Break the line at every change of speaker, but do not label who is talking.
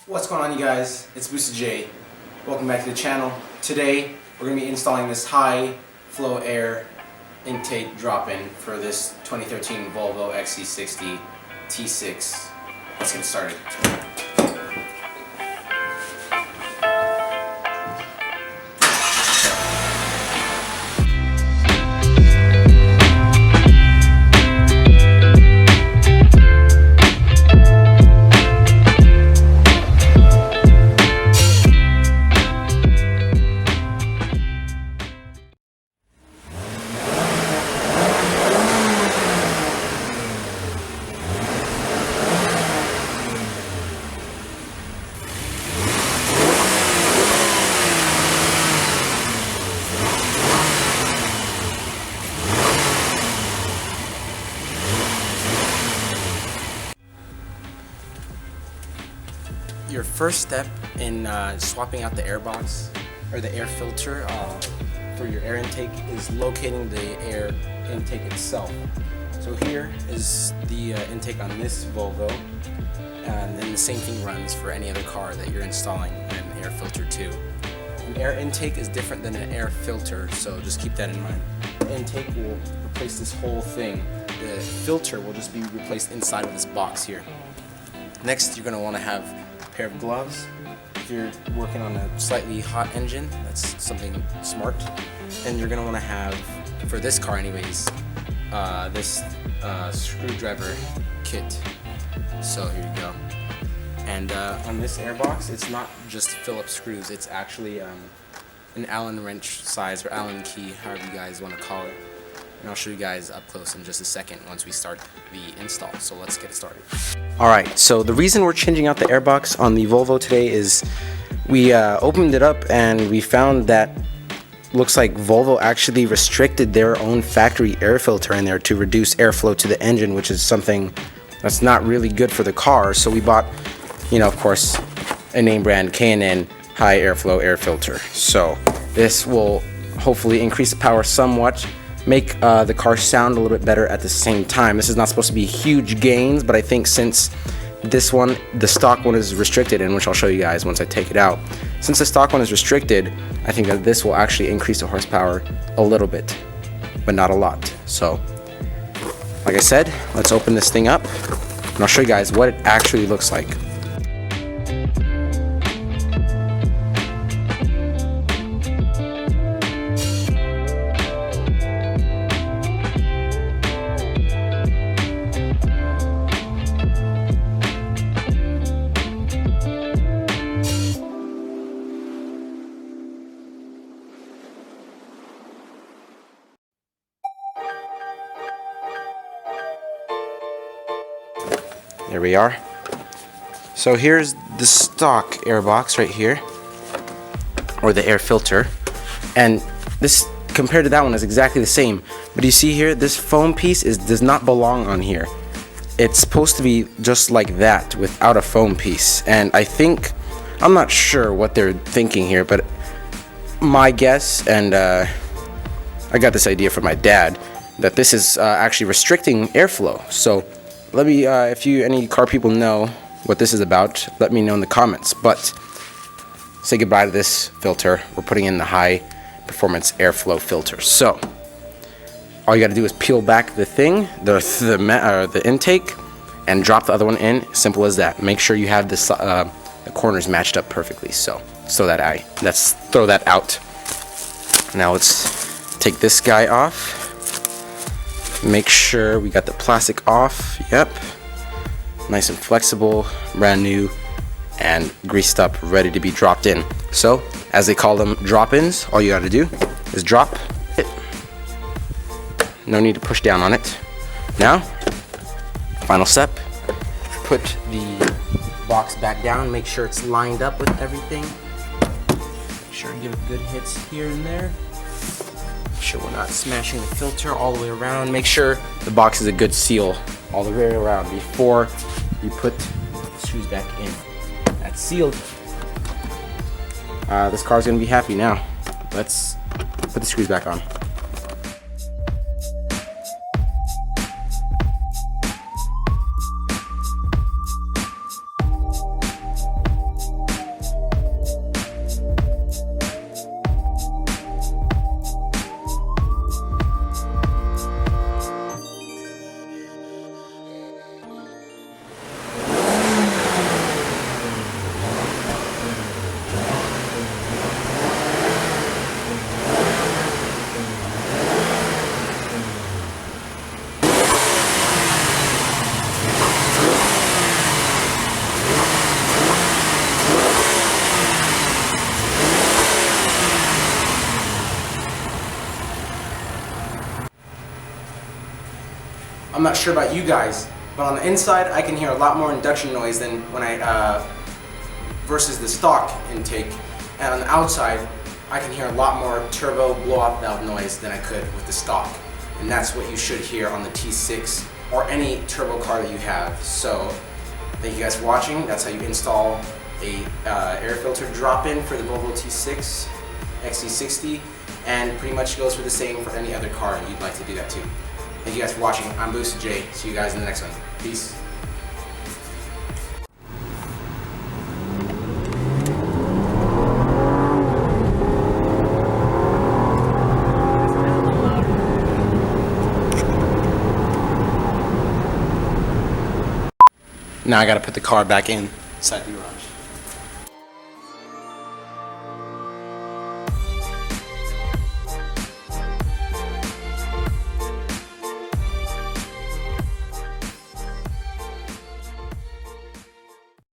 What's going on, you guys? It's Boosted J. Welcome back to the channel. Today we're going to be installing this high flow air intake drop-in for this 2013 Volvo Xc60 T6. Let's get started. Your first step in swapping out the air box or the air filter for your air intake is locating the air intake itself. So here is the intake on this Volvo, and then the same thing runs for any other car that you're installing an air filter to. An air intake is different than an air filter, so just keep that in mind. The intake will replace this whole thing. The filter will just be replaced inside of this box here. Next, you're going to want to have pair of gloves. If you're working on a slightly hot engine, that's something smart. And you're gonna want to have, for this car anyways, this screwdriver kit. So here you go. And on this airbox, it's not just Phillips screws, it's actually an Allen wrench size, or Allen key, however you guys want to call it. And I'll show you guys up close in just a second once we start the install. So let's get started. Alright, so the reason we're changing out the airbox on the Volvo today is we opened it up and we found that looks like Volvo actually restricted their own factory air filter in there to reduce airflow to the engine, which is something that's not really good for the car. So we bought, of course, a name brand K&N high airflow air filter. So this will hopefully increase the power somewhat, make the car sound a little bit better at the same time. This is not supposed to be huge gains, but I think since this one, the stock one, is restricted, and which I'll show you guys once I take it out. Since the stock one is restricted, I think that this will actually increase the horsepower a little bit, but not a lot. So, like I said, let's open this thing up, and I'll show you guys what it actually looks like. There we are. So here's the stock airbox right here, or the air filter, and this compared to that one is exactly the same. But you see here, this foam piece does not belong on here. It's supposed to be just like that without a foam piece. And I'm not sure what they're thinking here, but my guess, and I got this idea from my dad, that this is actually restricting airflow. So let me, if any car people know what this is about, let me know in the comments. But say goodbye to this filter. We're putting in the high performance airflow filter. So all you got to do is peel back the thing, the intake, and drop the other one in. Simple as that. Make sure you have this, the corners matched up perfectly. So let's throw that out. Now let's take this guy off. Make sure we got the plastic off. Yep. Nice and flexible, brand new, and greased up, ready to be dropped in. So, as they call them, drop-ins, all you gotta do is drop it. No need to push down on it. Now, final step, put the box back down, make sure it's lined up with everything. Make sure you give it good hits here and there. Make sure we're not smashing the filter all the way around. Make sure the box is a good seal all the way around before you put the screws back in. That's sealed. This car's gonna be happy now. Let's put the screws back on. I'm not sure about you guys, but on the inside I can hear a lot more induction noise than when I versus the stock intake, and on the outside I can hear a lot more turbo blow-off valve noise than I could with the stock, and that's what you should hear on the T6 or any turbo car that you have. So thank you guys for watching. That's how you install a air filter drop-in for the Volvo T6 Xc60, and pretty much goes for the same for any other car you'd like to do that too. Thank you guys for watching. I'm Boosted J. See you guys in the next one. Peace. Now I gotta put the car back inside the garage.